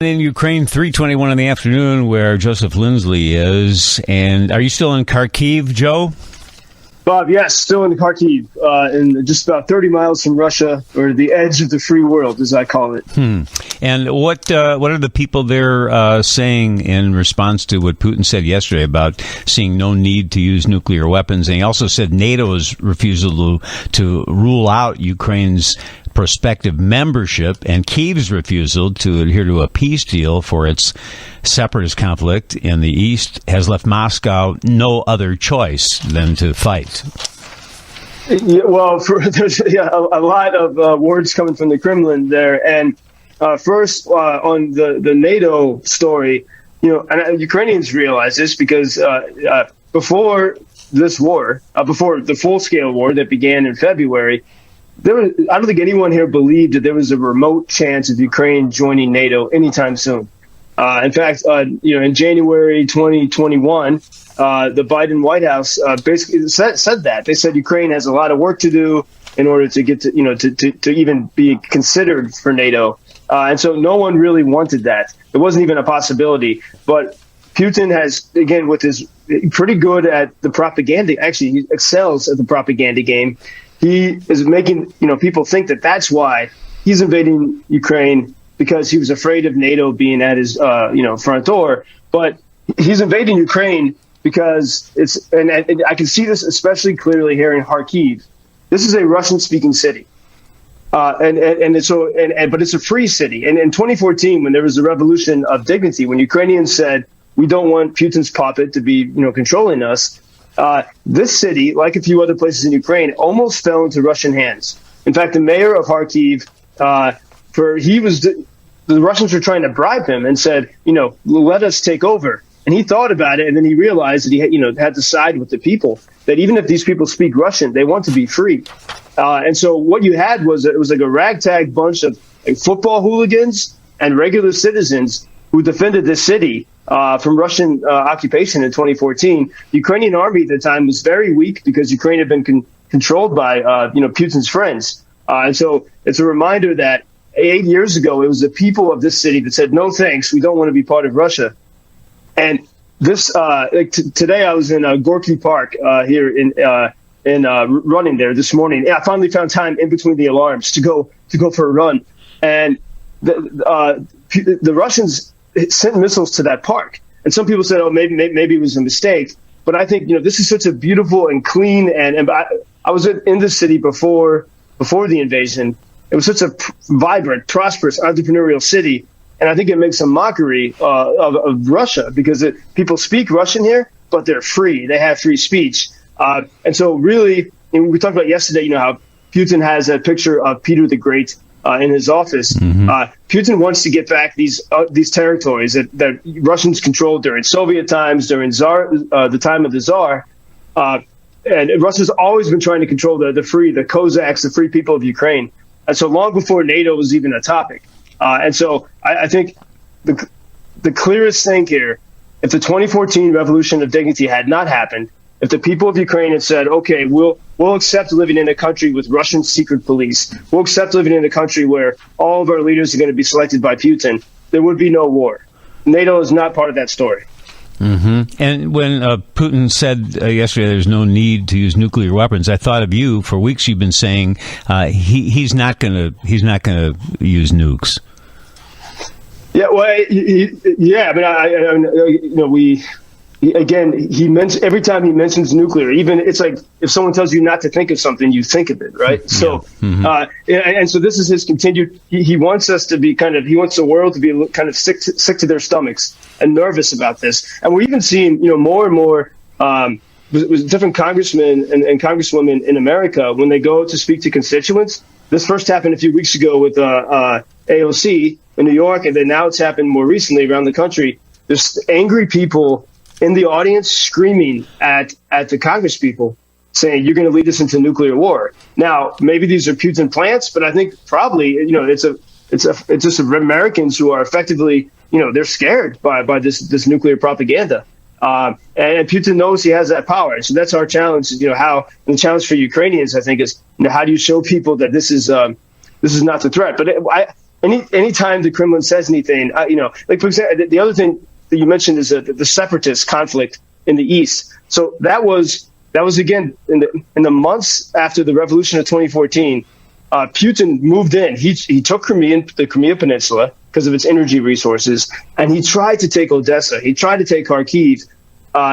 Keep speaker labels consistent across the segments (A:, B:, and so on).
A: In Ukraine, 3:21 in the afternoon, where Joseph Lindsley is. And are you still in Kharkiv, Joe?
B: Bob, yes, still in Kharkiv, and just about 30 miles from Russia, or the edge of the free world, as I call it.
A: And what are the people there saying in response to what Putin said yesterday about seeing no need to use nuclear weapons? And he also said NATO's refusal to rule out Ukraine's prospective membership and Kyiv's refusal to adhere to a peace deal for its separatist conflict in the east has left Moscow no other choice than to fight.
B: Yeah, well, there's a lot of words coming from the Kremlin there. And first, on the NATO story, and Ukrainians realize this because before this war, before the full-scale war that began in February, I don't think anyone here believed that there was a remote chance of Ukraine joining NATO anytime soon. In fact, in January 2021, the Biden White House basically said that. They said Ukraine has a lot of work to do in order to get to even be considered for NATO. And so no one really wanted that. It wasn't even a possibility. But Putin has, again, with his pretty good at the propaganda. Actually, he excels at the propaganda game. He is making people think that that's why he's invading Ukraine, because he was afraid of NATO being at his front door. But he's invading Ukraine because and I can see this especially clearly here in Kharkiv. This is a Russian-speaking city, but it's a free city. And in 2014, when there was the revolution of dignity, when Ukrainians said we don't want Putin's puppet to be controlling us, this city, like a few other places in Ukraine, almost fell into Russian hands. In fact, the mayor of Kharkiv, the Russians were trying to bribe him and said, let us take over. And he thought about it, and then he realized that he had to side with the people, that even if these people speak Russian, they want to be free. And so what you had was like a ragtag bunch of football hooligans and regular citizens who defended this city from Russian occupation in 2014. The Ukrainian army at the time was very weak because Ukraine had been controlled by Putin's friends. And so it's a reminder that 8 years ago, it was the people of this city that said, no, thanks, we don't want to be part of Russia. And this today I was in Gorky Park here in running there this morning. I finally found time in between the alarms to go for a run. And the Russians sent missiles to that park. And some people said, oh, maybe it was a mistake. But I think, this is such a beautiful and clean, and I was in this city before the invasion. It was such a vibrant, prosperous, entrepreneurial city. And I think it makes a mockery of Russia because people speak Russian here, but they're free. They have free speech. And so really, we talked about yesterday, how Putin has a picture of Peter the Great in his office. Mm-hmm. Putin wants to get back these territories that Russians controlled during Soviet times, during the time of the Tsar. And Russia's always been trying to control the Cossacks, the free people of Ukraine. And so long before NATO was even a topic. And so I think the clearest thing here, if the 2014 Revolution of Dignity had not happened, if the people of Ukraine had said, okay, we'll accept living in a country with Russian secret police, we'll accept living in a country where all of our leaders are going to be selected by Putin, there would be no war. NATO is not part of that story.
A: Mm-hmm. And when Putin said yesterday there's no need to use nuclear weapons, I thought of you. For weeks you've been saying he's not going to use nukes.
B: Yeah, well, he mentions every time he mentions nuclear. Even it's like if someone tells you not to think of something, you think of it, right? So, mm-hmm. And so this is his continued. He wants us to be he wants the world to be kind of sick to their stomachs and nervous about this. And we're even seeing, more and more with different congressmen and congresswomen in America when they go to speak to constituents. This first happened a few weeks ago with AOC in New York, and then now it's happened more recently around the country. There's angry people in the audience screaming at the Congress people, saying, you're going to lead us into nuclear war. Now, maybe these are Putin plants, but I think probably, it's just Americans who are effectively, they're scared by this nuclear propaganda. And Putin knows he has that power. So that's our challenge, and the challenge for Ukrainians, I think, is, how do you show people that this is not the threat? But anytime the Kremlin says anything, like for example, the other thing that you mentioned is the separatist conflict in the East. So that was again in the months after the revolution of 2014. Putin moved in. He took the Crimea Peninsula because of its energy resources, and he tried to take Odessa. He tried to take Kharkiv.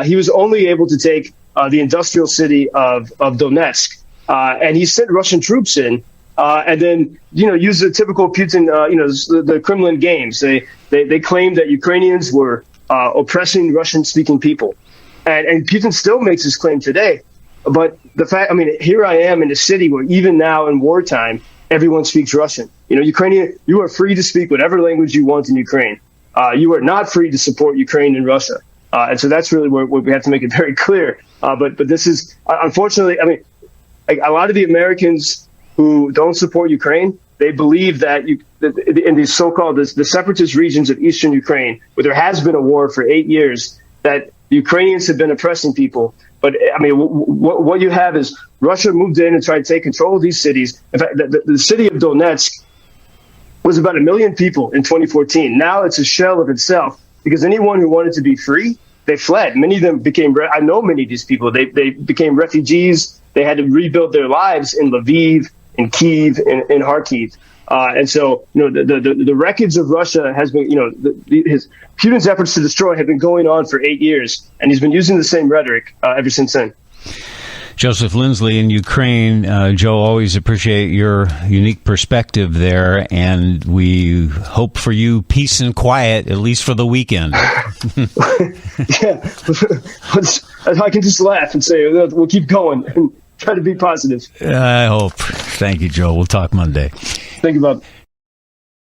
B: He was only able to take the industrial city of Donetsk, and he sent Russian troops in, and then used the typical Putin, the Kremlin games. They claimed that Ukrainians were oppressing Russian-speaking people, and Putin still makes this claim today. But the fact, here I am in a city where even now in wartime, everyone speaks Russian. Ukrainian, you are free to speak whatever language you want in Ukraine. You are not free to support Ukraine and Russia. And so that's really where we have to make it very clear. But this is, unfortunately, a lot of the Americans who don't support Ukraine, they believe that in these so-called the separatist regions of eastern Ukraine, where there has been a war for 8 years, that the Ukrainians have been oppressing people. But what you have is Russia moved in and tried to take control of these cities. In fact, the city of Donetsk was about 1 million people in 2014. Now it's a shell of itself because anyone who wanted to be free, they fled. Many of them became. I know many of these people. They became refugees. They had to rebuild their lives in Lviv, in Kyiv, in Kharkiv. And so, the wreckage of Russia has been, Putin's efforts to destroy have been going on for 8 years, and he's been using the same rhetoric ever since then.
A: Joseph Lindsley in Ukraine. Joe, always appreciate your unique perspective there, and we hope for you peace and quiet, at least for the weekend.
B: Yeah, I can just laugh and say we'll keep going and try to be positive.
A: I hope. Thank you, Joe. We'll talk Monday.
B: Thank you, Bob.